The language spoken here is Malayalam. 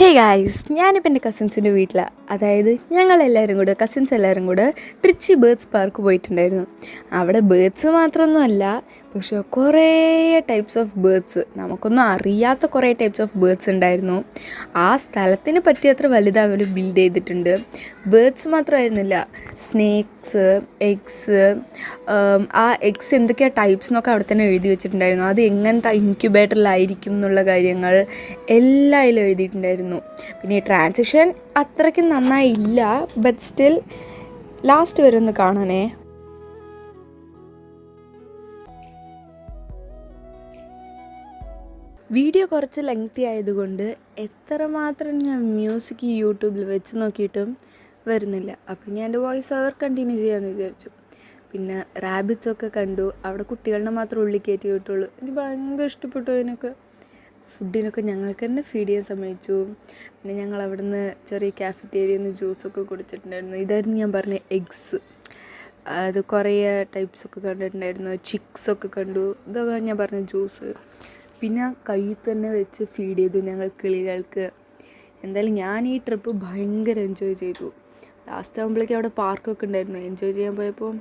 ഹേ ഗായ്സ്, ഞാനിപ്പോൾ എൻ്റെ കസിൻസിൻ്റെ വീട്ടിലാണ്. അതായത് കസിൻസ് എല്ലാവരും കൂടെ ട്രിച്ചി ബേർഡ്സ് പാർക്ക് പോയിട്ടുണ്ടായിരുന്നു. അവിടെ ബേർഡ്സ് മാത്രമൊന്നുമല്ല, പക്ഷേ കുറേ ടൈപ്സ് ഓഫ് ബേർഡ്സ്, നമുക്കൊന്നും അറിയാത്ത കുറേ ടൈപ്സ് ഓഫ് ബേർഡ്സ് ഉണ്ടായിരുന്നു. ആ സ്ഥലത്തിന് പറ്റിയത്ര വലുത് അവർ ബിൽഡ് ചെയ്തിട്ടുണ്ട്. ബേർഡ്സ് മാത്രമായിരുന്നില്ല, സ്നേക്സ്, എഗ്സ്, ആ എഗ്സ് എന്തൊക്കെയാണ് ടൈപ്സ് എന്നൊക്കെ അവിടെ തന്നെ എഴുതി വെച്ചിട്ടുണ്ടായിരുന്നു. അത് എങ്ങനത്തെ ഇൻക്യുബേറ്ററിലായിരിക്കും എന്നുള്ള കാര്യങ്ങൾ എല്ലാം അതിൽ എഴുതിയിട്ടുണ്ടായിരുന്നു. പിന്നെ ട്രാൻസിഷൻ അത്രയ്ക്ക് നന്നായില്ല, ബട്ട് സ്റ്റിൽ ലാസ്റ്റ് വരെ ഒന്ന് കാണണേ. വീഡിയോ കുറച്ച് ലെങ്തി ആയതുകൊണ്ട് എത്രമാത്രം ഞാൻ മ്യൂസിക് യൂട്യൂബിൽ വെച്ച് നോക്കിയിട്ടും വരുന്നില്ല. അപ്പം ഞാൻ എൻ്റെ വോയിസ് ഓവർ കണ്ടിന്യൂ ചെയ്യാമെന്ന് വിചാരിച്ചു. പിന്നെ റാബിറ്റ്സൊക്കെ കണ്ടു. അവിടെ കുട്ടികളുടെ മാത്രം ഉള്ളിൽ കയറ്റി വിട്ടുള്ളൂ. എനിക്ക് ഭയങ്കര ഇഷ്ടപ്പെട്ടു. അതിനൊക്കെ ഫുഡിനൊക്കെ ഞങ്ങൾക്ക് തന്നെ ഫീഡ് ചെയ്യാൻ സമ്മതിച്ചു. പിന്നെ ഞങ്ങൾ അവിടെ നിന്ന് ചെറിയ കാഫറ്റേരിയയിൽ നിന്ന് ജ്യൂസൊക്കെ കുടിച്ചിട്ടുണ്ടായിരുന്നു. ഇതായിരുന്നു ഞാൻ പറഞ്ഞ എഗ്സ്. അത് കുറേ ടൈപ്സൊക്കെ കണ്ടിട്ടുണ്ടായിരുന്നു. ചിക്സൊക്കെ കണ്ടു. ഇതൊക്കെ ഞാൻ പറഞ്ഞ ജ്യൂസ്. പിന്നെ കയ്യിൽ തന്നെ വെച്ച് ഫീഡ് ചെയ്തു ഞങ്ങൾ കിളികൾക്ക്. എന്തായാലും ഞാൻ ഈ ട്രിപ്പ് ഭയങ്കര എൻജോയ് ചെയ്തു. ലാസ്റ്റ് ആകുമ്പോഴേക്കും അവിടെ പാർക്കൊക്കെ ഉണ്ടായിരുന്നു. എൻജോയ് ചെയ്യാൻ പോയപ്പോൾ